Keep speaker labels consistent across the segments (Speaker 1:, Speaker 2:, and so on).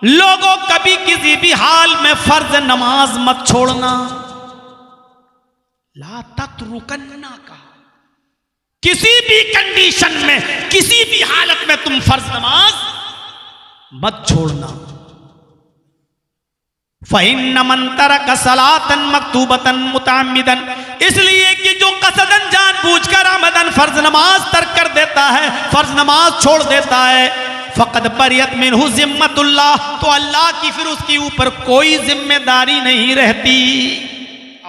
Speaker 1: लोगों कभी किसी भी हाल में फर्ज नमाज मत छोड़ना। ला तत्रुकन्ना का, किसी भी कंडीशन में किसी भी हालत में तुम फर्ज नमाज मत छोड़ना। फ़इन्न मन तरक सलातन मक्तूबतन मुतअम्मिदन, इसलिए कि जो कसदन जानबूझकर आमदन फर्ज नमाज तर्क कर देता है, फर्ज नमाज छोड़ देता है, फ़क़द बरियत मिन्हु ज़िम्मतुल्लाह, तो अल्लाह की फिर उसके ऊपर कोई जिम्मेदारी नहीं रहती।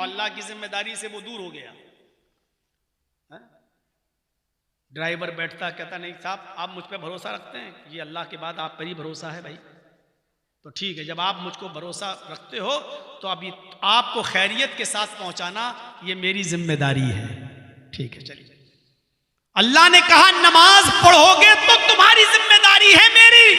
Speaker 1: अल्लाह की जिम्मेदारी से वो दूर हो गया। ड्राइवर बैठता कहता नहीं साहब आप मुझ पर भरोसा रखते हैं, ये अल्लाह के बाद आप पर ही भरोसा है भाई, तो ठीक है, जब आप मुझको भरोसा रखते हो तो अभी आपको खैरियत के साथ पहुंचाना ये मेरी जिम्मेदारी है, ठीक है चलिए। अल्लाह ने कहा नमाज पढ़ोगे तो तुम्हारी जिम्मेदारी है मेरी,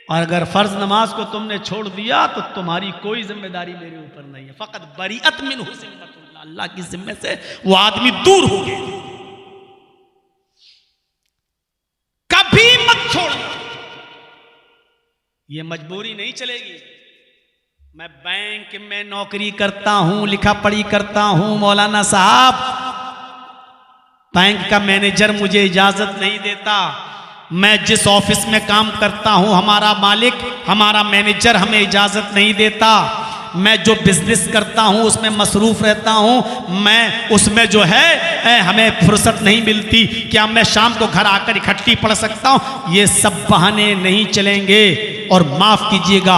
Speaker 1: और अगर फर्ज नमाज को तुमने छोड़ दिया तो तुम्हारी कोई जिम्मेदारी मेरे ऊपर नहीं है। फ़क़द बरीअत मिन्हु ज़िम्मतुल्लाह, अल्लाह की जिम्मे से वो आदमी दूर हो गया। कभी मत छोड़ना, ये मजबूरी नहीं चलेगी। मैं बैंक में नौकरी करता हूं, लिखा पढ़ी करता हूं, मौलाना साहब बैंक का मैनेजर मुझे इजाजत नहीं देता, मैं जिस ऑफिस में काम करता हूं हमारा मालिक हमारा मैनेजर हमें इजाजत नहीं देता, मैं जो बिजनेस करता हूं उसमें मसरूफ रहता हूं, मैं उसमें जो है हमें फुर्सत नहीं मिलती, क्या मैं शाम को घर आकर इकट्ठी पढ़ सकता हूं? ये सब बहाने नहीं चलेंगे। और माफ कीजिएगा,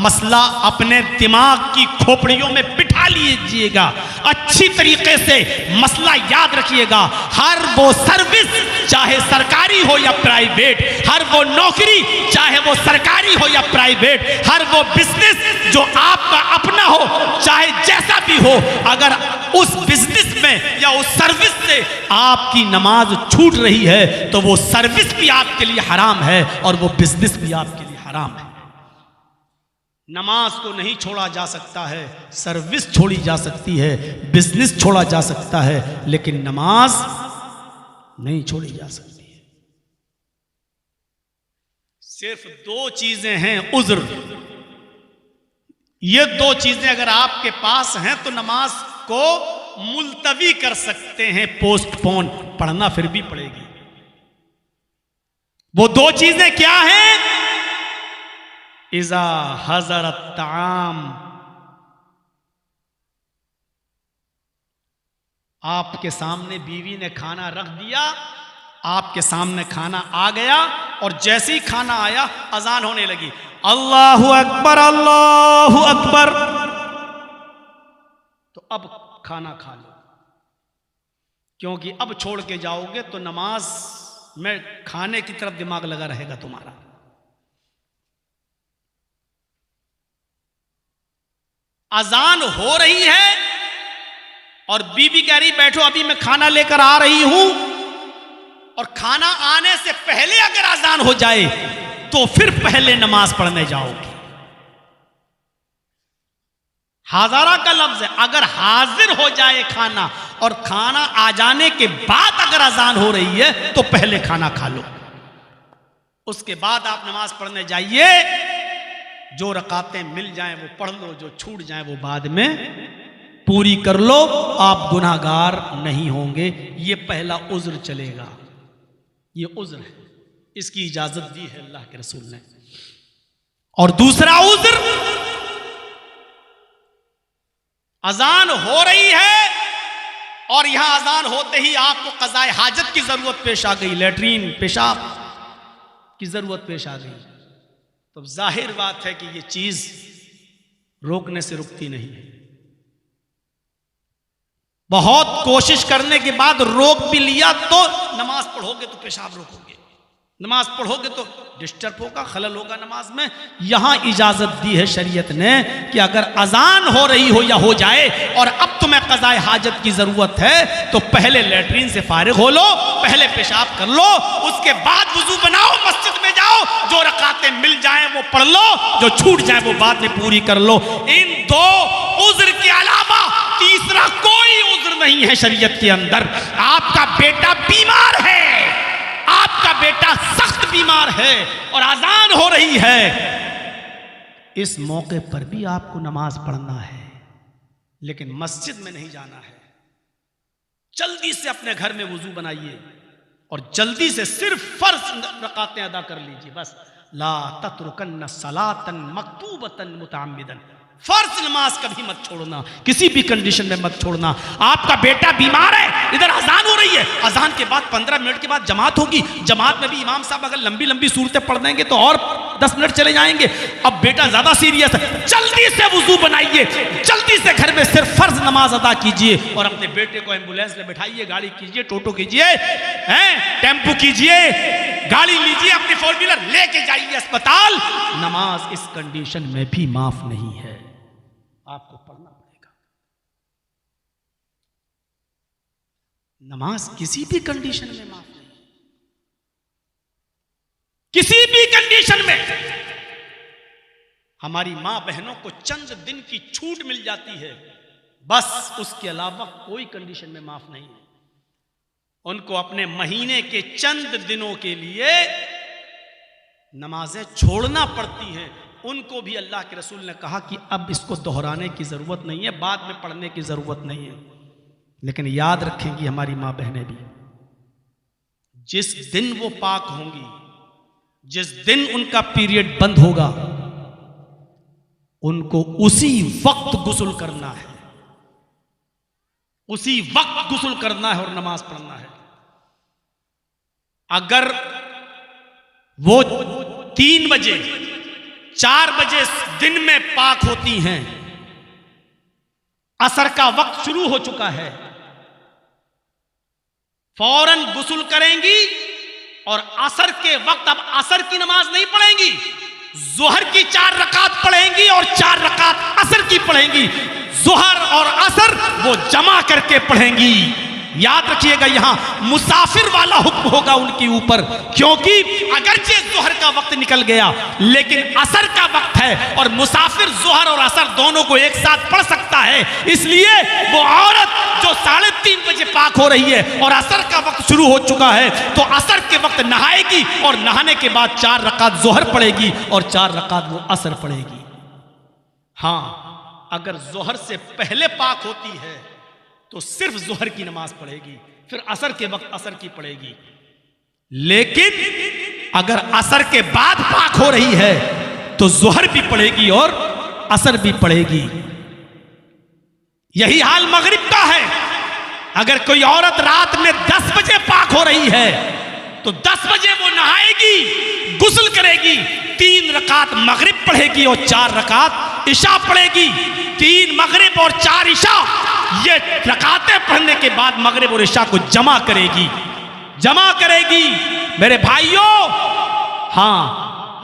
Speaker 1: मसला अपने दिमाग की खोपड़ियों में बिठा लीजिएगा, अच्छी तरीके से मसला याद रखिएगा। हर वो सर्विस चाहे सरकारी हो या प्राइवेट, हर वो नौकरी चाहे वो सरकारी हो या प्राइवेट, हर वो बिजनेस जो आपका अपना हो चाहे जैसा भी हो, अगर उस बिजनेस में या उस सर्विस से आपकी नमाज छूट रही है तो वो सर्विस भी आपके लिए हराम है और वो बिजनेस भी आपके लिए हराम है। नमाज को नहीं छोड़ा जा सकता है, सर्विस छोड़ी जा सकती है, बिजनेस छोड़ा जा सकता है, लेकिन नमाज नहीं छोड़ी जा सकती है। सिर्फ दो चीजें हैं उज्र, ये दो चीजें अगर आपके पास हैं तो नमाज को मुलतवी कर सकते हैं, पोस्टपोन, पढ़ना फिर भी पड़ेगी। वो दो चीजें क्या हैं? इज़ा हज़रत ताम, आपके सामने बीवी ने खाना रख दिया, आपके सामने खाना आ गया और जैसे ही खाना आया अजान होने लगी, अल्लाहु अकबर अल्लाहु अकबर, तो अब खाना खा लो, क्योंकि अब छोड़ के जाओगे तो नमाज में खाने की तरफ दिमाग लगा रहेगा तुम्हारा। अजान हो रही है और बीबी कह रही बैठो अभी मैं खाना लेकर आ रही हूं, और खाना आने से पहले अगर अजान हो जाए तो फिर पहले नमाज पढ़ने जाओगे। हाज़रा का लफ्ज है, अगर हाजिर हो जाए खाना और खाना आ जाने के बाद अगर अजान हो रही है तो पहले खाना खा लो, उसके बाद आप नमाज पढ़ने जाइए। जो रकातें मिल जाएं वो पढ़ लो, जो छूट जाएं वो बाद में पूरी कर लो, आप गुनाहगार नहीं होंगे। ये पहला उज्र चलेगा, ये उज्र है, इसकी इजाजत दी है अल्लाह के रसूल ने। और दूसरा उज्र, अजान हो रही है और यहां अजान होते ही आपको क़ज़ाए हाजत की जरूरत पेश आ गई, लेटरीन पेशाब की जरूरत पेश आ गई, तो जाहिर बात है कि ये चीज रोकने से रुकती नहीं है। बहुत कोशिश करने के बाद रोक भी लिया तो नमाज पढ़ोगे तो पेशाब रोकोगे, नमाज पढ़ोगे तो डिस्टर्ब होगा, खलल होगा नमाज में। यहां इजाजत दी है शरीयत ने कि अगर अजान हो रही हो या हो जाए और अब तुम्हें क़ज़ाए हाजत की जरूरत है तो पहले लेटरीन से फारिग हो लो, पहले पेशाब कर लो, उसके बाद वुजू बनाओ, मस्जिद में जाओ, जो रकातें मिल जाएं वो पढ़ लो, जो छूट जाए वो बाद में पूरी कर लो। इन दो उज्र के अलावा तीसरा कोई उज्र नहीं है शरीयत के अंदर। आपका बेटा बीमार है, आपका बेटा सख्त बीमार है और अजान हो रही है, इस मौके पर भी आपको नमाज पढ़ना है, लेकिन मस्जिद में नहीं जाना है। जल्दी से अपने घर में वुजू बनाइए और जल्दी से सिर्फ फर्ज रकातें अदा कर लीजिए बस। ला तत्रुकन्न सलातन मक्तूबतन मुतअम्मिदन, फर्ज नमाज कभी मत छोड़ना, किसी भी कंडीशन में मत छोड़ना। आपका बेटा बीमार है, इधर अजान हो रही है, अजान के बाद 15 मिनट के बाद जमात होगी, जमात में भी इमाम साहब अगर लंबी लंबी सूरतें पढ़ देंगे तो और 10 मिनट चले जाएंगे। अब बेटा ज्यादा सीरियस है, जल्दी से वुजू बनाइए, जल्दी से घर में सिर्फ फर्ज नमाज अदा कीजिए और अपने बेटे को एम्बुलेंस में बैठाइए, गाड़ी कीजिए, टोटो कीजिए, टेम्पो कीजिए, गाड़ी लीजिए, अपनी 4 व्हीलर लेके जाइए अस्पताल। नमाज इस कंडीशन में भी माफ नहीं है, आपको पढ़ना पड़ेगा। नमाज किसी भी कंडीशन में माफ नहीं, किसी भी कंडीशन में। हमारी मां बहनों को चंद दिन की छूट मिल जाती है, बस उसके अलावा कोई कंडीशन में माफ नहीं है। उनको अपने महीने के चंद दिनों के लिए नमाजें छोड़ना पड़ती हैं। उनको भी अल्लाह के रसूल ने कहा कि अब इसको दोहराने की ज़रूरत नहीं है, बाद में पढ़ने की ज़रूरत नहीं है। लेकिन याद रखेंगी हमारी माँ बहनें भी, जिस दिन वो पाक होंगी, जिस दिन उनका पीरियड बंद होगा, उनको उसी वक्त गुस्ल करना है, उसी वक्त गुस्ल करना है और नमाज पढ़ना है। अगर वो 3 बजे 4 बजे दिन में पाक होती हैं, असर का वक्त शुरू हो चुका है, फौरन गुस्ल करेंगी और असर के वक्त अब असर की नमाज नहीं पढ़ेंगी, जोहर की 4 रकात पढ़ेंगी और 4 रकात असर की पढ़ेंगी। जोहर और असर वो जमा करके पढ़ेंगी। याद रखिएगा, यहां मुसाफिर वाला हुक्म होगा उनके ऊपर, क्योंकि अगरचे जोहर का वक्त निकल गया लेकिन असर का वक्त है और मुसाफिर जोहर और असर दोनों को एक साथ पढ़ सकता है। इसलिए वो औरत जो 3:30 बजे पाक हो रही है और असर का वक्त शुरू हो चुका है, तो असर के वक्त नहाएगी और नहाने के बाद 4 रकात जोहर पढ़ेगी और 4 रकात वो असर पढ़ेगी। हां, अगर जोहर से पहले पाक होती है तो सिर्फ जोहर की नमाज पढ़ेगी, फिर असर के वक्त असर की पढ़ेगी। लेकिन अगर असर के बाद पाक हो रही है तो जोहर भी पढ़ेगी और असर भी पढ़ेगी। यही हाल मगरिब का है। अगर कोई औरत रात में 10 बजे पाक हो रही है तो 10 बजे वो नहाएगी, गुस्ल करेगी, 3 रकात मगरिब पढ़ेगी और 4 रकात इशा पढ़ेगी। 3 मगरिब और 4 इशा, ये रकातें पढ़ने के बाद मगरिब और इशा को जमा करेगी, जमा करेगी। मेरे भाइयों, हां,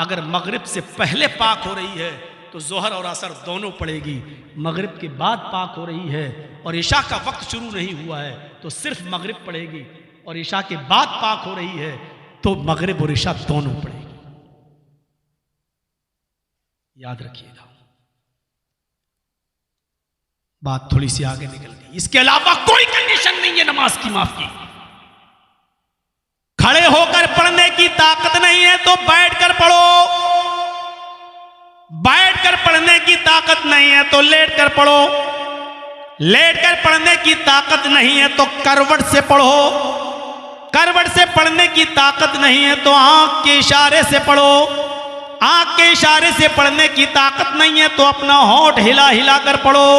Speaker 1: अगर मगरिब से पहले पाक हो रही है तो जोहर और असर दोनों पढ़ेगी। मगरिब के बाद पाक हो रही है और इशा का वक्त शुरू नहीं हुआ है तो सिर्फ मगरिब पढ़ेगी, और इशा के बाद पाक हो रही है तो मगरिब और इशा दोनों पढ़ेगी। याद रखिएगा, बात थोड़ी सी आगे निकल गई। इसके अलावा कोई कंडीशन नहीं है नमाज की माफ की। खड़े होकर पढ़ने की ताकत नहीं है तो बैठकर पढ़ो, बैठकर पढ़ने की ताकत नहीं है तो लेटकर पढ़ो, लेटकर पढ़ने की ताकत नहीं है तो करवट से पढ़ो, करवट से पढ़ने की ताकत नहीं है तो आंख के इशारे से पढ़ो, आंख के इशारे से पढ़ने की ताकत नहीं है तो अपना होंठ हिला हिला कर पढ़ो।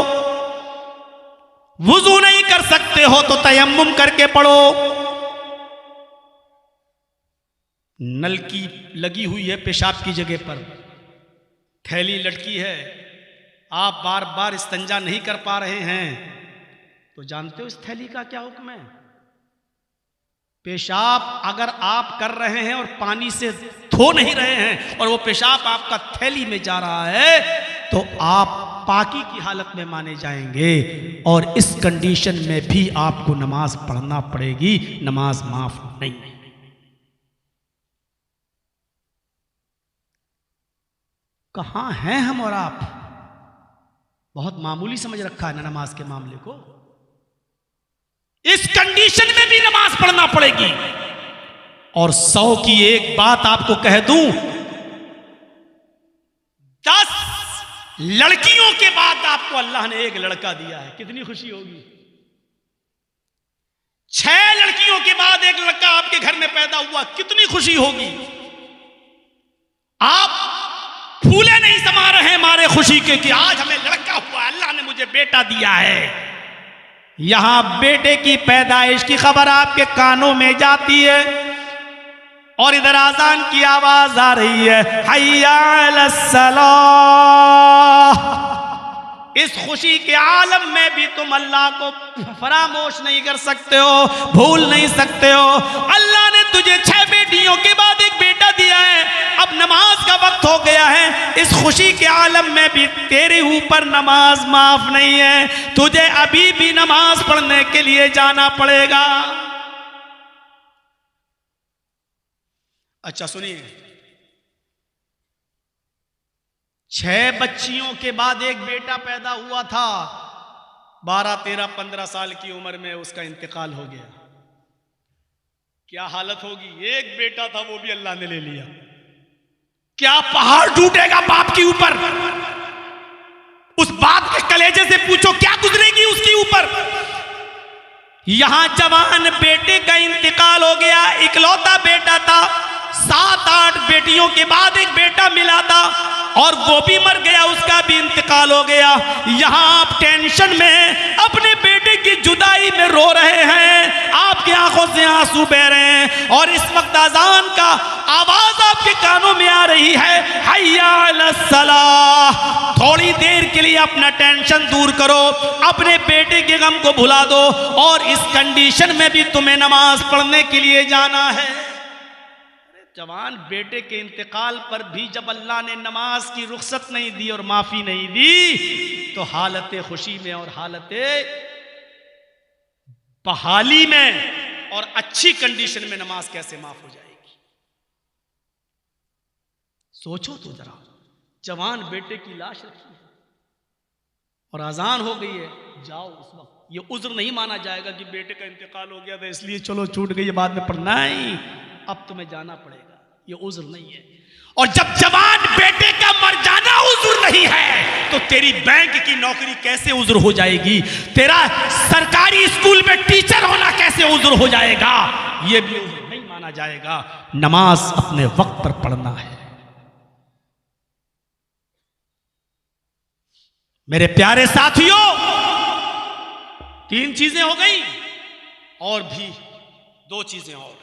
Speaker 1: वुजू नहीं कर सकते हो तो तयम्मुम करके पढ़ो। नलकी लगी हुई है पेशाब की जगह पर, थैली लटकी है, आप बार बार इस्तिंजा नहीं कर पा रहे हैं तो जानते हो इस थैली का क्या हुक्म है? पेशाब अगर आप कर रहे हैं और पानी से धो नहीं रहे हैं और वो पेशाब आपका थैली में जा रहा है तो आप पाकी की हालत में माने जाएंगे, और इस कंडीशन में भी आपको नमाज पढ़ना पड़ेगी, नमाज माफ नहीं है। कहां हैं हम और आप? बहुत मामूली समझ रखा है ना नमाज के मामले को। इस कंडीशन में भी नमाज पढ़ना पड़ेगी। और 100 की एक बात आपको कह दूं, 10 लड़कियों के बाद आपको अल्लाह ने एक लड़का दिया है, कितनी खुशी होगी। 6 लड़कियों के बाद एक लड़का आपके घर में पैदा हुआ, कितनी खुशी होगी। आप फूले नहीं समा रहे हैं मारे खुशी के कि आज हमें लड़का हुआ, अल्लाह ने मुझे बेटा दिया है। यहां बेटे की पैदाइश की खबर आपके कानों में जाती है और इधर आजान की आवाज आ रही है, हय्या अलस सलाह। इस खुशी के आलम में भी तुम अल्लाह को फरामोश नहीं कर सकते हो, भूल नहीं सकते हो। अल्लाह ने तुझे 6 बेटियों के बाद एक बेटा दिया है, अब नमाज का वक्त हो गया है। इस खुशी के आलम में भी तेरे ऊपर नमाज माफ नहीं है, तुझे अभी भी नमाज पढ़ने के लिए जाना पड़ेगा। अच्छा सुनिए, 6 बच्चियों के बाद एक बेटा पैदा हुआ था, 12, 13, 15 साल की उम्र में उसका इंतकाल हो गया। क्या हालत होगी। एक बेटा था वो भी अल्लाह ने ले लिया। क्या पहाड़ टूटेगा बाप के ऊपर। उस बाप के कलेजे से पूछो क्या गुजरेगी उसके ऊपर। यहां जवान बेटे का इंतकाल हो गया, इकलौता बेटा था। 7-8 बेटियों के बाद एक बेटा मिला था और वो भी मर गया, उसका भी इंतकाल हो गया। यहां आप टेंशन में अपने बेटे की जुदाई में रो रहे हैं, आपकी आंखों से आंसू बह रहे हैं और इस वक्त अजान का आवाज आपके कानों में आ रही है, हय्या अलस सलाह। थोड़ी देर के लिए अपना टेंशन दूर करो, अपने बेटे के गम को भुला दो और इस कंडीशन में भी तुम्हें नमाज पढ़ने के लिए जाना है। जवान बेटे के इंतकाल पर भी जब अल्लाह ने नमाज की रुखसत नहीं दी और माफी नहीं दी, तो हालत खुशी में और हालत बहाली में और अच्छी कंडीशन में नमाज कैसे माफ हो जाएगी। सोचो तो जरा, जवान बेटे की लाश रखी है और अजान हो गई है, जाओ। उस वक्त ये उज्र नहीं माना जाएगा कि बेटे का इंतकाल हो गया था इसलिए चलो छूट गई, बाद में पढ़ना ही, अब तुम्हें जाना पड़ेगा, ये उज्र नहीं है। और जब जवान बेटे का मर जाना उज्र नहीं है, तो तेरी बैंक की नौकरी कैसे उज्र हो जाएगी, तेरा सरकारी स्कूल में टीचर होना कैसे उज्र हो जाएगा, ये भी उज्र नहीं माना जाएगा। नमाज अपने वक्त पर पढ़ना है। मेरे प्यारे साथियों, 3 चीजें हो गई और भी 2 चीजें और।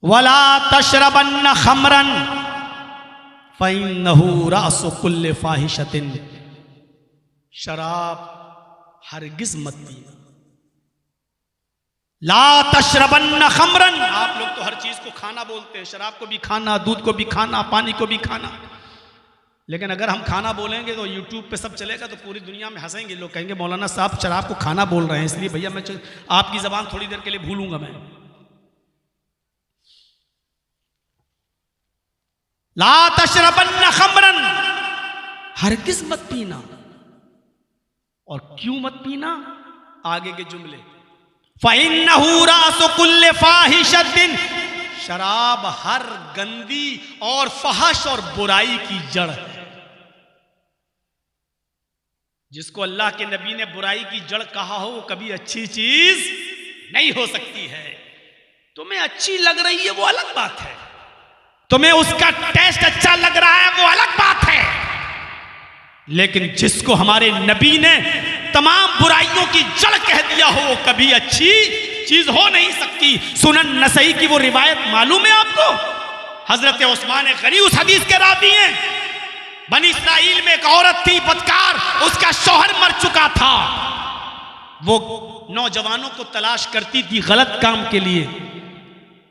Speaker 1: वला तशरबन्न खमरन फइन्नहु रासु कुल्ले फाहिशतिन। शराब हरगिज मत पीना। ला तशरबन्न खमरन। आप लोग तो हर चीज को खाना बोलते हैं, शराब को भी खाना, दूध को भी खाना, पानी को भी खाना। लेकिन अगर हम खाना बोलेंगे तो यूट्यूब पे सब चलेगा, तो पूरी दुनिया में हंसेंगे लोग, कहेंगे मौलाना साहब शराब को खाना बोल रहे हैं, इसलिए भैया मैं आपकी जबान थोड़ी देर के लिए भूलूंगा मैं। ला तशरबन्न खमरन, हरगिज मत पीना। और क्यों मत पीना, आगे के जुमले, फइन्नहु रासु कुल्ले फाहिशतिन। शराब हर गंदी और फहश और बुराई की जड़ है। जिसको अल्लाह के नबी ने बुराई की जड़ कहा हो, वो कभी अच्छी चीज नहीं हो सकती है। तुम्हें अच्छी लग रही है वो अलग बात है, तुम्हें उसका टेस्ट अच्छा लग रहा है वो अलग बात है, लेकिन जिसको हमारे नबी ने तमाम बुराइयों की जड़ कह दिया हो, वो कभी अच्छी चीज हो नहीं सकती। सुनन नसई की वो रिवायत मालूम है आपको, हजरत उस्मान गनी उस हदीस के रावी हैं। बनी इस्राइल में एक औरत थी बदकार, उसका शौहर मर चुका था। वो नौजवानों को तलाश करती थी गलत काम के लिए।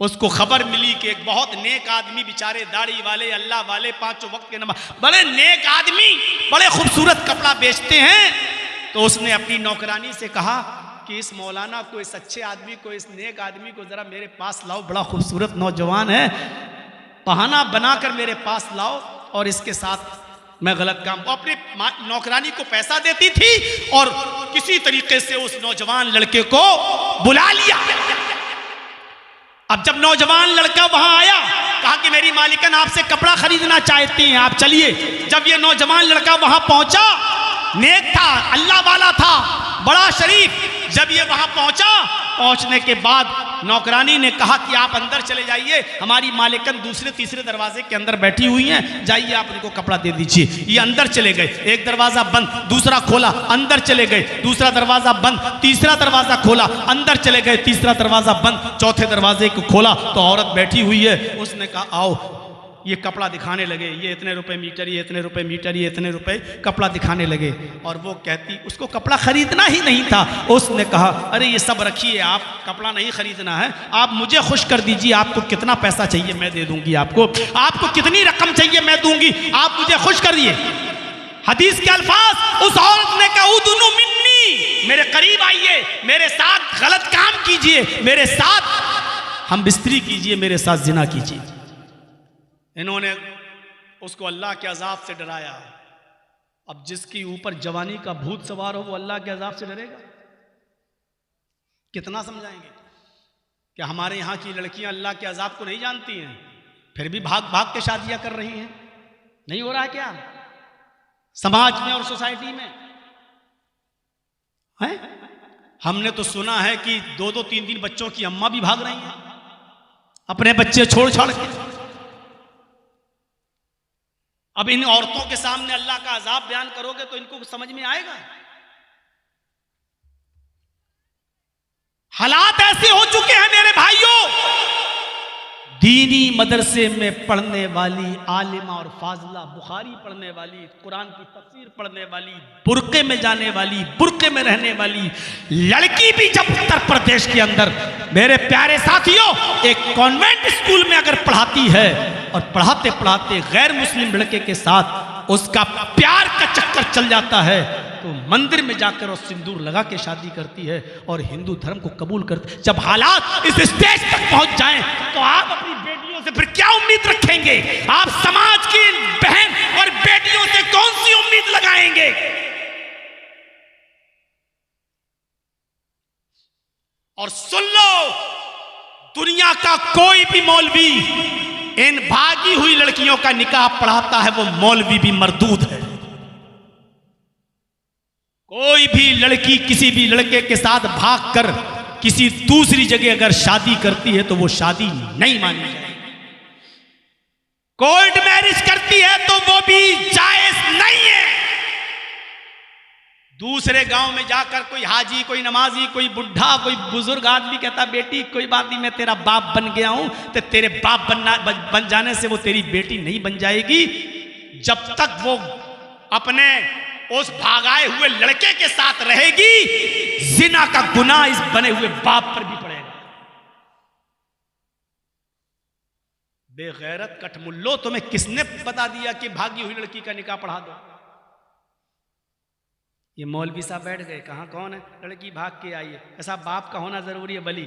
Speaker 1: उसको खबर मिली कि एक बहुत नेक आदमी, बेचारे दाढ़ी वाले, अल्लाह वाले, 5 वक्त के नमाज, बड़े नेक आदमी, बड़े खूबसूरत कपड़ा बेचते हैं। तो उसने अपनी नौकरानी से कहा कि इस मौलाना को, इस अच्छे आदमी को, इस नेक आदमी को जरा मेरे पास लाओ, बड़ा खूबसूरत नौजवान है, बहाना बनाकर मेरे पास लाओ और इसके साथ मैं गलत काम। वो अपने नौकरानी को पैसा देती थी और किसी तरीके से उस नौजवान लड़के को बुला लिया। अब जब नौजवान लड़का वहां आया, कहा कि मेरी मालिकन आपसे कपड़ा खरीदना चाहती हैं, आप चलिए। जब ये नौजवान लड़का वहां पहुंचा, नेक था, अल्लाह वाला था, बड़ा शरीफ, जब ये वहां पहुंचा, पहुंचने के बाद नौकरानी ने कहा कि आप अंदर चले जाइए, हमारी मालिकन दूसरे तीसरे दरवाजे के अंदर बैठी हुई हैं, जाइए आप उनको कपड़ा दे दीजिए। ये अंदर चले गए, एक दरवाजा बंद, दूसरा खोला, अंदर चले गए, दूसरा दरवाजा बंद, तीसरा दरवाजा खोला, अंदर चले गए, तीसरा दरवाजा बंद, चौथे दरवाजे को खोला तो औरत बैठी हुई है। उसने कहा आओ, ये कपड़ा दिखाने लगे, ये इतने रुपए मीटर, ये इतने रुपए मीटर, ये इतने रुपए, कपड़ा दिखाने लगे। और वो कहती, उसको कपड़ा खरीदना ही नहीं था। उसने कहा अरे ये सब रखिए, आप कपड़ा नहीं खरीदना है, आप मुझे खुश कर दीजिए, आपको कितना पैसा चाहिए मैं दे दूंगी, आपको कितनी रकम चाहिए मैं दूंगी, आप मुझे खुश कर दिए। हदीस के अल्फाज, उस औरत ने कहा उदनु मिन्नी, मेरे करीब आइए, मेरे साथ गलत काम कीजिए, मेरे साथ हम बिस्तरी कीजिए, मेरे साथ जिना कीजिए। इन्होंने उसको अल्लाह के अजाब से डराया। अब जिसके ऊपर जवानी का भूत सवार हो वो अल्लाह के अजाब से डरेगा? कितना समझाएंगे कि हमारे यहाँ की लड़कियां अल्लाह के अजाब को नहीं जानती हैं, फिर भी भाग भाग के शादियां कर रही हैं। नहीं हो रहा है क्या समाज में और सोसाइटी में है? हमने तो सुना है कि 2-2, 3-3 बच्चों की अम्मा भी भाग रही हैं अपने बच्चे छोड़ छाड़ के। अब इन औरतों के सामने अल्लाह का अजाब बयान करोगे तो इनको समझ में आएगा? हालात ऐसे हो चुके हैं मेरे भाइयों, दीनी मदरसे में पढ़ने वाली आलिमा और फाजिला, बुखारी पढ़ने वाली, कुरान की तफसीर पढ़ने वाली, बुर्के में जाने वाली, बुर्के में रहने वाली लड़की भी जब उत्तर प्रदेश के अंदर, मेरे प्यारे साथियों, एक कॉन्वेंट स्कूल में अगर पढ़ाती है और पढ़ाते पढ़ाते गैर मुस्लिम लड़के के साथ उसका प्यार का चक्कर चल जाता है तो मंदिर में जाकर और सिंदूर लगा के शादी करती है और हिंदू धर्म को कबूल करती। जब हालात इस स्टेज तक पहुंच जाएं तो आप अपनी बेटियों से फिर क्या उम्मीद रखेंगे? आप समाज की बहन और बेटियों से कौन सी उम्मीद लगाएंगे? और सुन लो, दुनिया का कोई भी मौलवी इन भागी हुई लड़कियों का निकाह पढ़ाता है, वो मौलवी भी मरदूद है। कोई भी लड़की किसी भी लड़के के साथ भागकर किसी दूसरी जगह अगर शादी करती है तो वो शादी नहीं मानी जाएगी। कोर्ट मैरिज करती है तो वो भी जायज नहीं है। दूसरे गांव में जाकर कोई हाजी, कोई नमाजी, कोई बुढ़ा, कोई बुजुर्ग आदमी कहता बेटी कोई बात नहीं, मैं तेरा बाप बन गया हूं, तो तेरे बाप बन जाने से वो तेरी बेटी नहीं बन जाएगी। जब तक वो अपने उस भागाए हुए लड़के के साथ रहेगी, जिना का गुनाह इस बने हुए बाप पर भी पड़ेगा। बेगैरत कठमुल्लो, तुम्हें किसने बता दिया कि भागी हुई लड़की का निकाह पढ़ा दो? ये मौलवी साहब बैठ गए, कहाँ कौन है? लड़की भाग के आई है। ऐसा बाप का होना जरूरी है बली?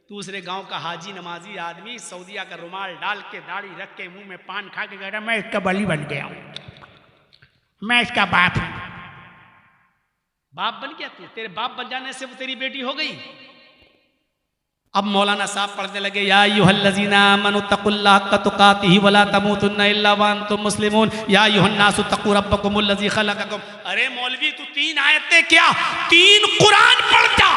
Speaker 1: दूसरे गांव का हाजी नमाजी आदमी सऊदिया का रुमाल डाल के, दाढ़ी रख के, मुंह में पान खा के कह रहा मैं इसका बली बन गया हूं, मैं इसका बाप हूं। बाप बन गया तू? तेरे बाप बन जाने से वो तेरी बेटी हो गई। अब मौलाना साहब पढ़ने लगे, या अय्युहल्लज़ीना आमनु तक़ुल्लाह हक़्क़ तुक़ातिही वला तमूतुन्ना इल्ला व अंतुम मुस्लिमून या अय्युहन्नासु तक़ू रब्बकुमुल्लज़ी ख़लक़कुम। अरे मौलवी तू 3 आयतें क्या, 3 कुरान पढ़ता,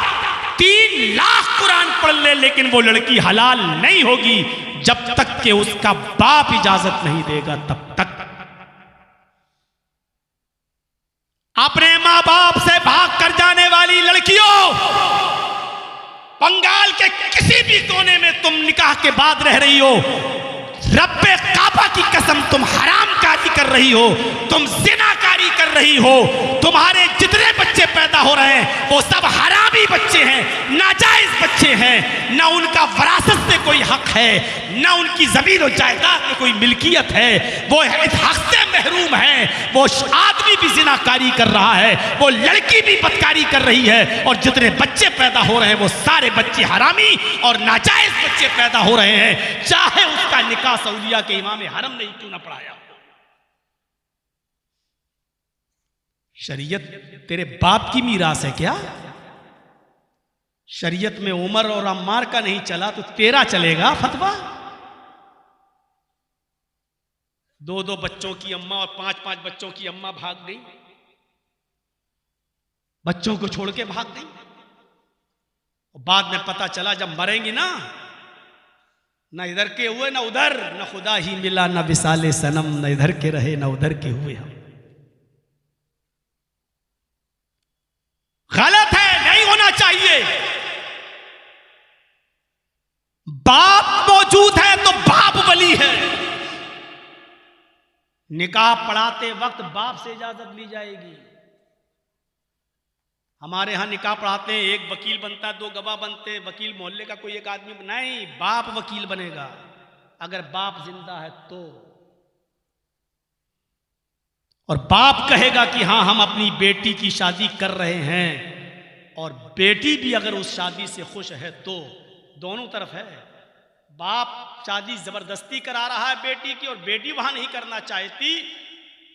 Speaker 1: 3 लाख कुरान पढ़ ले, लेकिन वो लड़की हलाल नहीं होगी जब तक कि उसका बाप इजाजत नहीं देगा तब तक। अपने माँ बाप से भाग कर जाने वाली लड़कियों, बंगाल के किसी भी कोने में तुम निकाह के बाद रह रही हो, रब्बे काबा की कसम तुम हरामकारी कर रही हो, तुम जिनाकारी कर रही हो। तुम्हारे जितने बच्चे पैदा हो रहे हैं वो सब हरामी बच्चे हैं, नाजायज बच्चे हैं। ना उनका वरासत से कोई हक है, ना उनकी जमीन और जायदाद में कोई मिल्कियत है, वो इस हक से महरूम है। वो आदमी भी जिनाकारी कर रहा है, वो लड़की भी बदकारी कर रही है, और जितने बच्चे पैदा हो रहे हैं वो सारे बच्चे हरामी और नाजायज बच्चे पैदा हो रहे हैं, चाहे उसका निकाह सऊदिया के इमाम हरम ने क्यों ना पढ़ाया। शरीयत तेरे बाप की मीरास है क्या? शरीयत में उमर और अम्मार का नहीं चला तो तेरा चलेगा फतवा? 2-2 बच्चों की अम्मा और 5-5 बच्चों की अम्मा भाग गई, बच्चों को छोड़ के भाग गई। और बाद में पता चला जब मरेंगी ना, न इधर के हुए न उधर, न खुदा ही मिला न विसाले सनम, न इधर के रहे न उधर के हुए हम। गलत है, नहीं होना चाहिए। बाप मौजूद है तो बाप वली है। निकाह पढ़ाते वक्त बाप से इजाजत ली जाएगी। हमारे यहां निकाह पढ़ाते हैं, एक वकील बनता है, 2 गवाह बनते हैं, वकील मोहल्ले का कोई एक आदमी नहीं, बाप वकील बनेगा। अगर बाप जिंदा है तो, और बाप कहेगा कि हां हम अपनी बेटी की शादी कर रहे हैं, और बेटी भी अगर उस शादी से खुश है तो दोनों तरफ है। बाप शादी जबरदस्ती करा रहा है बेटी की और बेटी वहां नहीं करना चाहती,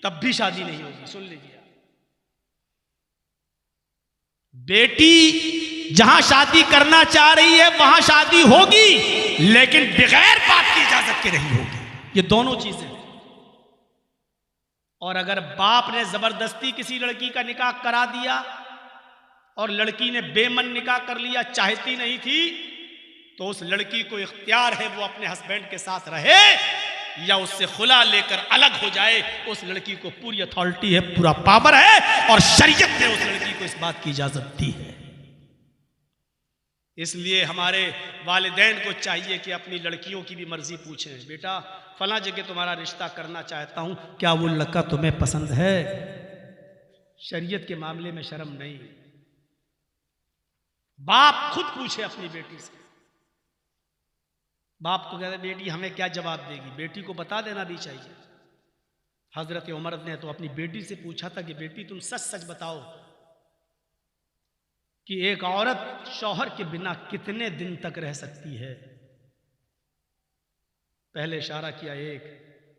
Speaker 1: तब भी शादी नहीं होगी। सुन लीजिए, बेटी जहां शादी करना चाह रही है वहां शादी होगी, लेकिन बगैर बाप की इजाजत के नहीं होगी। ये दोनों चीजें। और अगर बाप ने जबरदस्ती किसी लड़की का निकाह करा दिया और लड़की ने बेमन निकाह कर लिया, चाहती नहीं थी, तो उस लड़की को इख्तियार है वो अपने हस्बैंड के साथ रहे या उससे खुला लेकर अलग हो जाए। उस लड़की को पूरी अथॉरिटी है, पूरा पावर है, और शरीयत ने उस लड़की को इस बात की इजाजत दी है। इसलिए हमारे वालिदैन को चाहिए कि अपनी लड़कियों की भी मर्जी पूछें, बेटा फला जगह तुम्हारा रिश्ता करना चाहता हूं, क्या वो लड़का तुम्हें पसंद है? शरीयत के मामले में शर्म नहीं। बाप खुद पूछे अपनी बेटी से। बाप को कहते बेटी हमें क्या जवाब देगी, बेटी को बता देना भी चाहिए। हजरत उमर ने तो अपनी बेटी से पूछा था कि बेटी तुम सच सच बताओ कि एक औरत शौहर के बिना कितने दिन तक रह सकती है? पहले इशारा किया 1,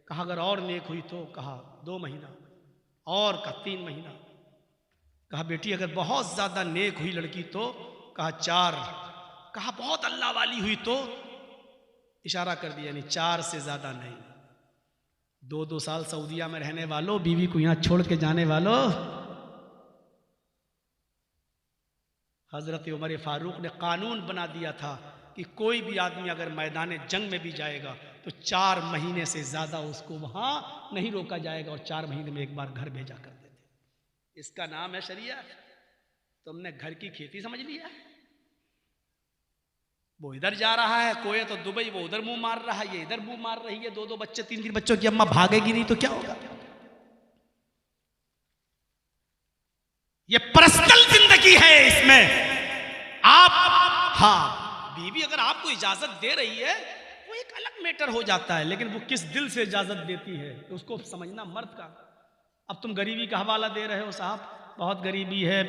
Speaker 1: कहा अगर और नेक हुई तो, कहा 2 महीना, और कहा 3 महीना, कहा बेटी अगर बहुत ज्यादा नेक हुई लड़की तो, कहा 4, कहा बहुत अल्लाह वाली हुई तो, इशारा कर दिया यानी 4 से ज्यादा नहीं। 2-2 साल सऊदीया में रहने वालों, बीवी को यहां छोड़ के जाने वालों, हजरत उमर फारूक ने कानून बना दिया था कि कोई भी आदमी अगर मैदान जंग में भी जाएगा तो 4 महीने से ज्यादा उसको वहां नहीं रोका जाएगा, और 4 महीने में एक बार घर भेजा करते थे। इसका नाम है शरीयत। तुमने घर की खेती समझ लिया। वो इधर जा रहा है कोई तो दुबई, वो उधर मुंह मार रहा है, ये इधर मुंह मार रही है, 2-2 बच्चे 3-3 बच्चों की अम्मा भागेगी नहीं तो क्या होगा? ये पर्सनल जिंदगी है, इसमें आप, हाँ बीवी अगर आपको इजाजत दे रही है वो एक अलग मैटर हो जाता है, लेकिन वो किस दिल से इजाजत देती है तो उसको समझना मर्द का। अब तुम गरीबी का हवाला दे रहे हो, साहब बहुत गरीबी है,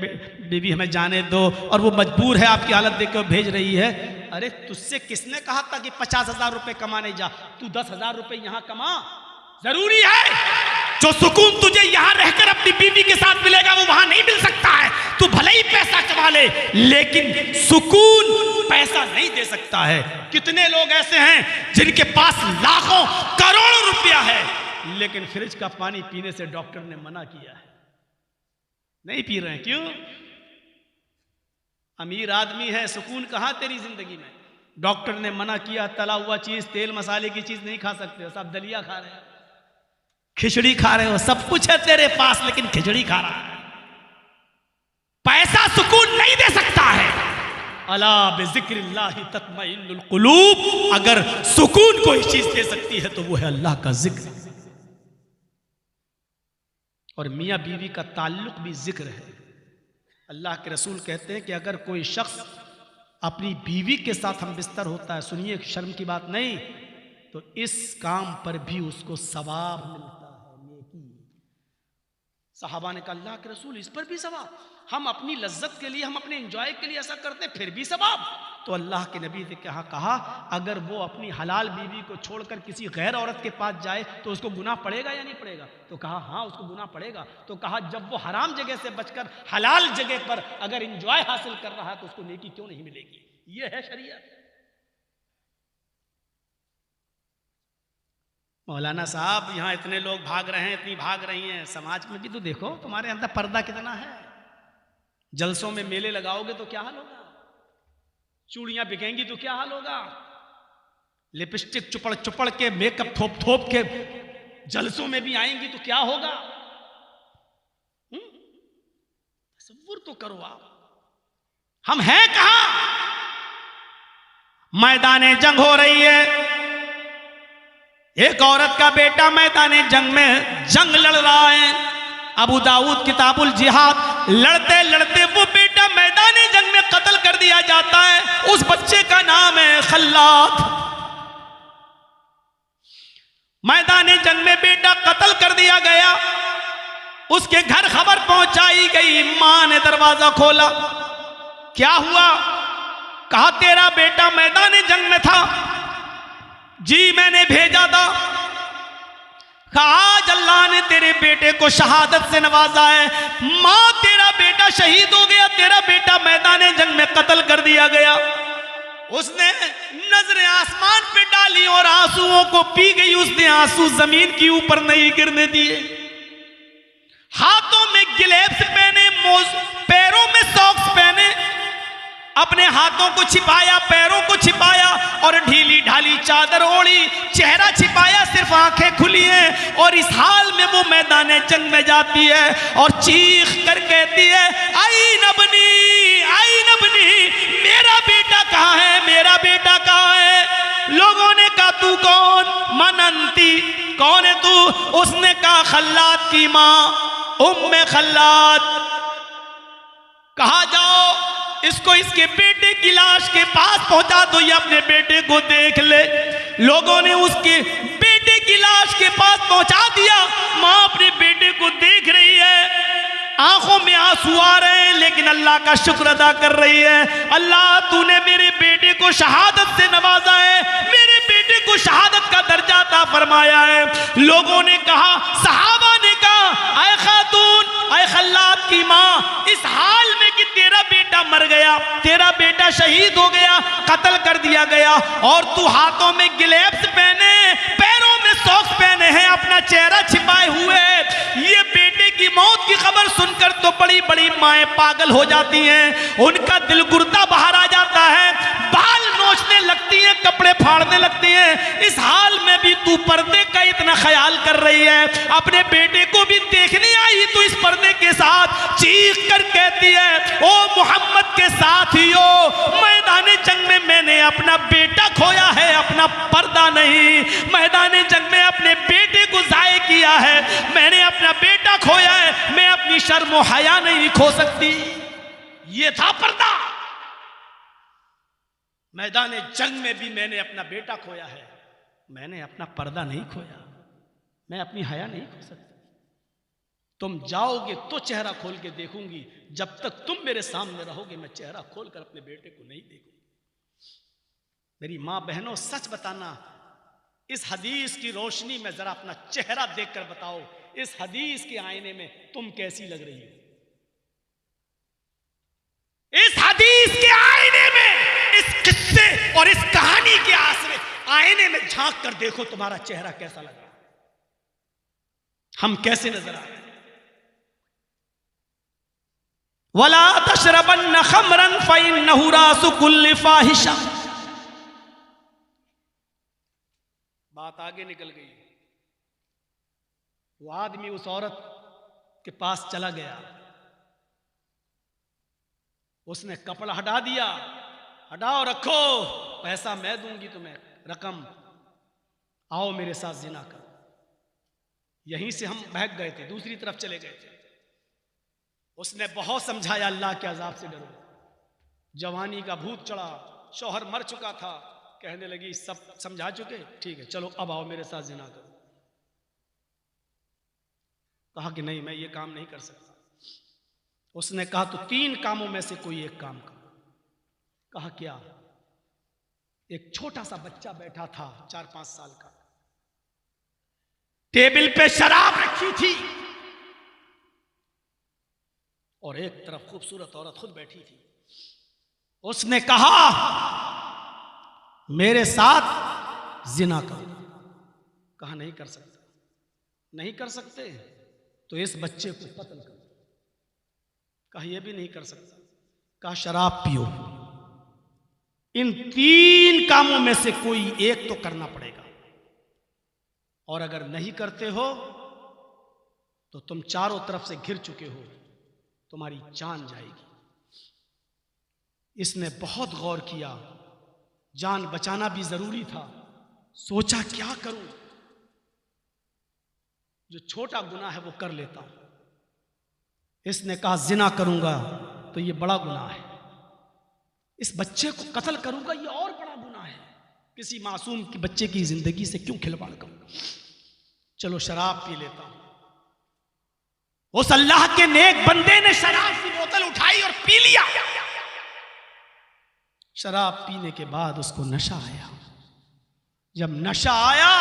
Speaker 1: बीवी हमें जाने दो, और वो मजबूर है आपकी हालत देख कर भेज रही है। अरे तुझसे किसने कहा था कि 50,000 रुपए कमाने जा? तू 10,000 रुपए यहां कमा। जरूरी है जो सुकून तुझे यहां रहकर अपनी बीवी के साथ मिलेगा वो वहां नहीं मिल सकता है। तू भले ही पैसा कमा ले, लेकिन सुकून पैसा नहीं दे सकता है। कितने लोग ऐसे हैं जिनके पास लाखों करोड़ों रुपया है, लेकिन फ्रिज का पानी पीने से डॉक्टर ने मना किया है, नहीं पी रहे हैं। क्यों? अमीर आदमी है, सुकून कहां तेरी जिंदगी में? डॉक्टर ने मना किया, तला हुआ चीज, तेल मसाले की चीज नहीं खा सकते हो, सब दलिया खा रहे हो, खिचड़ी खा रहे हो, सब कुछ है तेरे पास लेकिन खिचड़ी खा रहा है। पैसा सुकून नहीं दे सकता है। अला बिज़िक्रिल्लाहि तत्मइन्नुल कुलूब, अगर सुकून कोई चीज दे सकती है तो वो है अल्लाह का जिक्र। और मियाँ बीवी का ताल्लुक भी जिक्र है। अल्लाह के रसूल कहते हैं कि अगर कोई शख्स अपनी बीवी के साथ हम बिस्तर होता है, सुनिए शर्म की बात नहीं, तो इस काम पर भी उसको सवाब मिलता है, नेकी। सहाबा ने कहा अल्लाह के रसूल इस पर भी सवाब? हम अपनी लज्जत के लिए, हम अपने एंजॉय के लिए ऐसा करते हैं फिर भी सवाब? तो अल्लाह के नबी ने कहा अगर वो अपनी हलाल बीवी को छोड़कर किसी गैर औरत के पास जाए तो उसको गुनाह पड़ेगा या नहीं पड़ेगा? तो कहा हाँ उसको गुनाह पड़ेगा। तो कहा जब वो हराम जगह से बचकर हलाल जगह पर अगर एंजॉय हासिल कर रहा है तो उसको नेकी क्यों नहीं मिलेगी? ये है शरीयत। मौलाना साहब यहाँ इतने लोग भाग रहे हैं, इतनी भाग रही हैं, समाज में भी तो देखो तुम्हारे अंदर पर्दा कितना है। जलसों में मेले लगाओगे तो क्या हाल होगा, चूड़ियां बिकेंगी तो क्या हाल होगा, लिपस्टिक चुपड़ चुपड़ के, मेकअप थोप थोप के जलसों में भी आएंगी तो क्या होगा। तसव्वुर तो करो आप, हम हैं कहां, मैदाने जंग हो रही है, एक औरत का बेटा मैदाने जंग में जंग लड़ रहा है। अबू दाऊद किताबुल जिहाद, लड़ते लड़ते वो बेटा मैदाने जंग में कत्ल कर दिया जाता है। उस बच्चे का नाम है खल्लाद। मैदाने जंग में बेटा कत्ल कर दिया गया, उसके घर खबर पहुंचाई गई। मां ने दरवाजा खोला, क्या हुआ, कहा तेरा बेटा मैदाने जंग में था। जी मैंने भेजा था। कहा आज अल्लाह ने तेरे बेटे को शहादत से नवाजा है। मां तेरा बेटा शहीद हो गया, तेरा बेटा मैदाने जंग में कत्ल कर दिया गया। उसने नजरें आसमान पे डाली और आंसुओं को पी गई। उसने आंसू जमीन के ऊपर नहीं गिरने दिए। हाथों में गिलेब्स पहने, पैरों में सॉक्स पहने, अपने हाथों को छिपाया, पैरों को छिपाया और ढीली ढाली चादर ओढ़ी, चेहरा छिपाया, सिर्फ आंखें खुली हैं। और इस हाल में वो मैदाने जंग में जाती है और चीख कर कहती है, आई नबनी, आई नबनी, मेरा बेटा कहाँ है, मेरा बेटा कहाँ है। लोगों ने कहा तू कौन, मनंती, कौन है तू। उसने कहा खल्लाद की माँ उम्मे खल्लाद। कहा जाओ इसको इसके बेटे की लाश के पास पहुंचा दो, ये अपने बेटे को देख ले। लोगों ने उसके बेटे की लाश के पास पहुंचा दिया। मां अपने बेटे को देख रही है, आंखों में आंसू आ रहे हैं, लेकिन अल्लाह का शुक्र अदा कर रही है। अल्लाह तूने मेरे बेटे को शहादत से नवाजा है, मेरे बेटे को शहादत का दर्जा अता फरमाया है। लोगों ने कहा, सहाबा ने कहा, ऐ खातून, ऐ खल्लाद की माँ, इस हाल में कि तेरा बेटा मर गया, तेरा बेटा शहीद हो गया, कत्ल कर दिया गया, और तू हाथों में गिलेब्स पहने, पैरों में सॉक्स पहने हैं, अपना चेहरा छिपाए हुए, ये बेटे की मौत की खबर सुनकर तो बड़ी बड़ी माएं पागल हो जाती हैं, उनका दिल गुर्दा बाहर आ जाता है, बाल नोचने लगती हैं, कपड़े फाड़ने लगती हैं। इस हाल में भी तू पर्दे का इतना ख्याल कर रही है, अपने बेटे को भी देखने आई तो इस पर्दे के साथ चीख कर कहती है, ओ मोहम्मद के साथियों, मैदाने जंग में मैंने अपना बेटा खोया है, अपना पर्दा नहीं। मैदाने जंग में अपने बेटे को जाये किया है, मैंने अपना बेटा खोया है, मैं अपनी शर्म और हया नहीं खो सकती। ये था पर्दा। मैदाने जंग में भी मैंने अपना बेटा खोया है, मैंने अपना पर्दा नहीं खोया, मैं अपनी हया नहीं खो सकती। तुम जाओगे तो चेहरा खोल के देखूंगी, जब तक तुम मेरे सामने रहोगे मैं चेहरा खोलकर अपने बेटे को नहीं देखूंगी। मेरी मां बहनों, सच बताना, इस हदीस की रोशनी में जरा अपना चेहरा देखकर बताओ, इस हदीस के आईने में तुम कैसी लग रही हो। इस हदीस के आईने में, इस किस्से और इस कहानी के आईने में झांक कर देखो, तुम्हारा चेहरा कैसा लग रहा है, हम कैसे नजर आ रहे हैं। वला तशरबन्न खमरन फइन्नहु रासु कुल्लि फाहिशा। बात आगे निकल गई। वो आदमी उस औरत के पास चला गया, उसने कपड़ा हटा दिया, हटाओ रखो, पैसा मैं दूंगी तुम्हें, रकम, आओ मेरे साथ जिना करो। यहीं से हम भाग गए थे, दूसरी तरफ चले गए थे। उसने बहुत समझाया, अल्लाह के अजाब से डरो। जवानी का भूत चढ़ा, शौहर मर चुका था, कहने लगी सब समझा चुके, ठीक है चलो अब आओ मेरे साथ जिना करो। कहा कि नहीं, मैं ये काम नहीं कर सकता। उसने कहा तो 3 कामों में से कोई एक काम करो। कहा क्या? एक छोटा सा बच्चा बैठा था 4-5 साल का, टेबल पे शराब रखी थी और एक तरफ खूबसूरत औरत खुद बैठी थी। उसने कहा, मेरे साथ जिना करो। कहा नहीं कर सकता। नहीं कर सकते तो इस बच्चे को कत्ल कर। कहा यह भी नहीं कर सकता। कहा शराब पियो। इन 3 कामों में से कोई एक तो करना पड़ेगा, और अगर नहीं करते हो तो तुम चारों तरफ से घिर चुके हो, तुम्हारी जान जाएगी। इसने बहुत गौर किया, जान बचाना भी जरूरी था। सोचा क्या करूं, जो छोटा गुनाह है वो कर लेता हूं। इसने कहा जिना करूंगा तो ये बड़ा गुनाह है, इस बच्चे को कत्ल करूंगा ये और बड़ा गुनाह है। किसी मासूम की बच्चे की जिंदगी से क्यों खिलवाड़ करूंगा, चलो शराब पी लेता हूं। उस अल्लाह के नेक बंदे ने शराब की बोतल उठाई और पी लिया। शराब पीने के बाद उसको नशा आया। जब नशा आया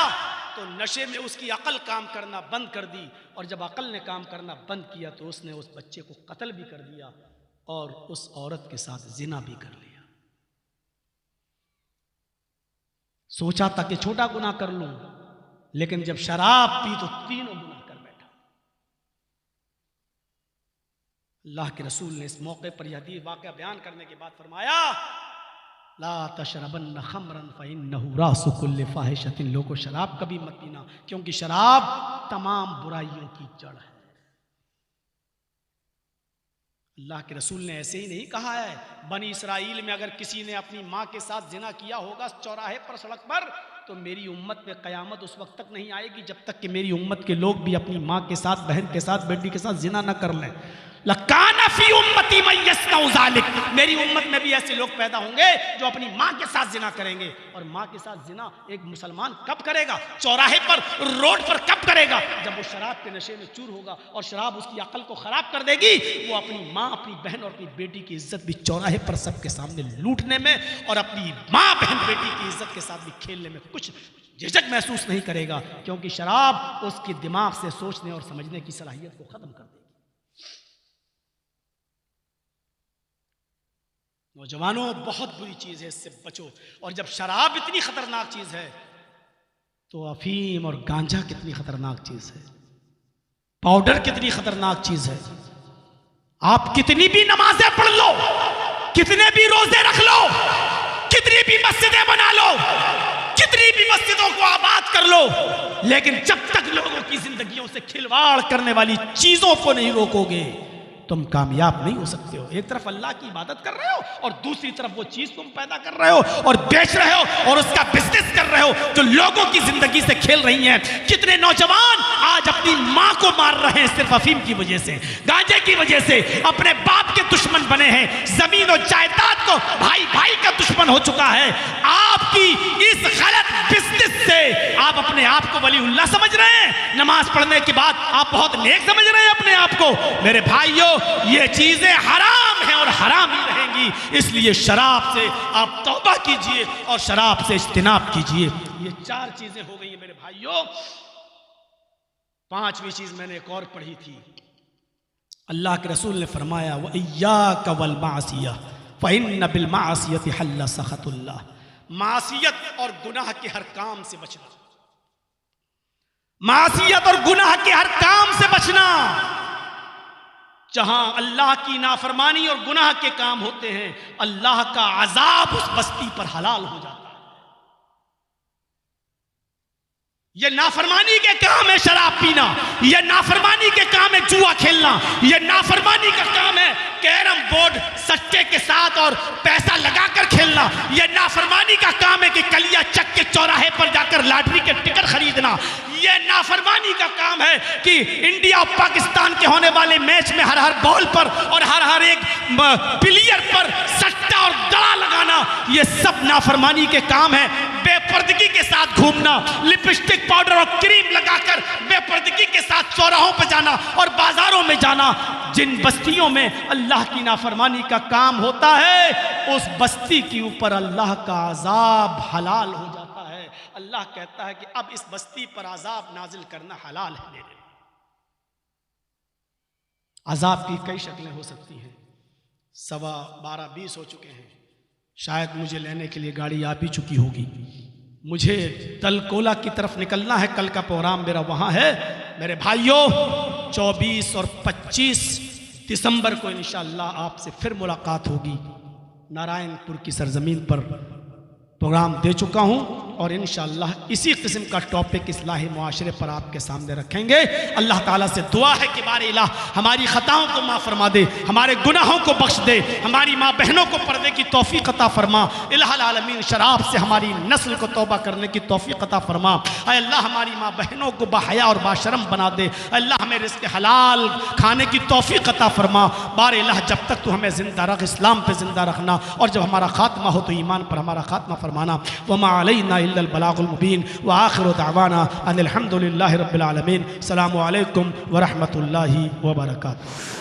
Speaker 1: तो नशे में उसकी अकल काम करना बंद कर दी, और जब अकल ने काम करना बंद किया तो उसने उस बच्चे को कत्ल भी कर दिया और उस औरत के साथ जिना भी कर लिया। सोचा था कि छोटा गुनाह कर लूं, लेकिन जब शराब पी तो तीनों गुनाह कर बैठा। अल्लाह के रसूल ने इस मौके पर यह वाक़या बयान करने के बाद फरमाया, ला तशरबन्न खमरन फ़इन्नहु रासु कुल्लि फ़ाहिशतिन, लोगों शराब कभी मत पीना, क्योंकि शराब तमाम बुराइयों की जड़ है। अल्लाह के रसूल ने ऐसे ही नहीं कहा है। बनी इसराइल में अगर किसी ने अपनी माँ के साथ जिना किया होगा चौराहे पर, सड़क पर, तो मेरी उम्मत में कयामत उस वक्त तक नहीं आएगी जब तक कि मेरी उम्मत के लोग भी अपनी माँ के साथ, बहन के साथ, बेटी के साथ जिना न कर लें। लकाना फी उम्मती मन यस्नउ ज़ालिक, मेरी उम्मत में भी ऐसे लोग पैदा होंगे जो अपनी माँ के साथ जिना करेंगे। और माँ के साथ जिना एक मुसलमान कब करेगा? चौराहे पर, रोड पर कब करेगा? जब वो शराब के नशे में चूर होगा और शराब उसकी अकल को खराब कर देगी। वो अपनी माँ, अपनी बहन और अपनी बेटी की इज्जत भी चौराहे पर सबके सामने लूटने में, और अपनी माँ, बहन, बेटी की इज्जत के साथ भी खेलने में कुछ झिझक महसूस नहीं करेगा, क्योंकि शराब उसके दिमाग से सोचने और समझने की सलाहियत को खत्म कर देगी। नौजवानों, बहुत बुरी चीज है, इससे बचो। और जब शराब इतनी खतरनाक चीज है तो अफीम और गांजा कितनी खतरनाक चीज है, पाउडर कितनी खतरनाक चीज है। आप कितनी भी नमाजें पढ़ लो, कितने भी रोजे रख लो, कितनी भी मस्जिदें बना लो, कितनी भी मस्जिदों को आबाद कर लो, लेकिन जब तक लोगों की जिंदगियों से खिलवाड़ करने वाली चीजों को नहीं रोकोगे, तुम कामयाब नहीं हो सकते हो। एक तरफ अल्लाह की इबादत कर रहे हो और दूसरी तरफ वो चीज तुम पैदा कर रहे हो और बेच रहे हो और उसका बिजनेस कर रहे हो जो लोगों की जिंदगी से खेल रही हैं। कितने नौजवान आज अपनी माँ को मार रहे हैं सिर्फ अफीम की वजह से, गांजे की वजह से, अपने बाप के दुश्मन बने हैं। जमीन और जायदाद को भाई भाई का दुश्मन हो चुका है। आपकी इस गलत बिजनेस से आप अपने आप को वलीउल्लाह समझ रहे हैं। नमाज पढ़ने के बाद आप बहुत नेक समझ रहे हैं अपने आप को। मेरे भाइयों, ये चीजें हराम हैं और हराम ही रहेंगी। इसलिए शराब से आप तौबा कीजिए और शराब से इज्तिनाब कीजिए। ये 4 चीजें हो गई हैं मेरे भाइयों। 5वीं चीज मैंने एक और पढ़ी थी। अल्लाह के रसूल ने फरमाया, व इय्याका वल मासिया फ़इन्न बिल मासियति हल्ल सखतुल्लाह। मासियत और गुनाह के हर काम से बचना, मासियत और गुनाह के हर काम से बचना। जहां अल्लाह की नाफरमानी और गुनाह के काम होते हैं, अल्लाह का अजाब उस बस्ती पर हलाल हो जाता है। ये नाफरमानी के काम है शराब पीना, ये नाफरमानी के काम है जुआ खेलना, ये नाफरमानी का काम है कैरम बोर्ड सट्टे के साथ और पैसा लगाकर खेलना, ये नाफरमानी का काम है कि कलिया चक के चौराहे पर जाकर लॉटरी के टिकट खरीदना, ये नाफरमानी का काम है कि इंडिया और पाकिस्तान के होने वाले मैच में हर बॉल पर और हर एक प्लेयर पर सट्टा और दड़ा लगाना, ये सब नाफरमानी के काम है। बेपर्दगी के साथ घूमना, लिपस्टिक, पाउडर और क्रीम लगाकर बेपर्दगी के साथ चौराहों पर जाना और बाजारों में जाना। जिन बस्तियों में अल्लाह की नाफरमानी का काम होता है, उस बस्ती के ऊपर अल्लाह का अजाब हलाल हो जाता है। अल्लाह कहता है कि अब इस बस्ती पर अजाब नाजिल करना हलाल है मेरे लिए। अजाब की कई शक्लें हो सकती हैं। 12:15 हो चुके हैं, शायद मुझे लेने के लिए गाड़ी आ भी चुकी होगी। मुझे तलकोला की तरफ निकलना है, कल का प्रोग्राम मेरा वहाँ है। मेरे भाइयों 24 और 25 दिसंबर को इंशाअल्लाह आपसे फिर मुलाकात होगी। नारायणपुर की सरजमीन पर प्रोग्राम दे चुका हूँ और इंशाअल्लाह इसी किस्म का टॉपिक इस्लाह मुआशरे पर आपके सामने रखेंगे। अल्लाह ताला से दुआ है कि बारे इलाह हमारी ख़ताओं को माफ़ फरमा दे, हमारे गुनाहों को बख्श दे, हमारी माँ बहनों को पर्दे की तौफीक अता फरमा। इलाहुल आलमीन शराब से हमारी नस्ल को तौबा करने की तौफीक अता फरमा। अल्लाह हमारी माँ बहनों को बाहया और बाशरम बना दे। अल्लाह हमें रिज़्क़ हलाल खाने की तौफीक अता फरमा। बारे इलाह जब तक तू हमें ज़िंदा रख, इस्लाम पे ज़िंदा रखना, और जब हमारा खात्मा हो तो ईमान पर हमारा खात्मा फरमाना। वमा अलैना इल्लल बलागुल मुबीन व आखिरु दअवाना अनिल हम्दुलिल्लाहि रब्बिल आलमीन। अस्सलामु अलैकुम व रहमतुल्लाहि व बरकातुहू।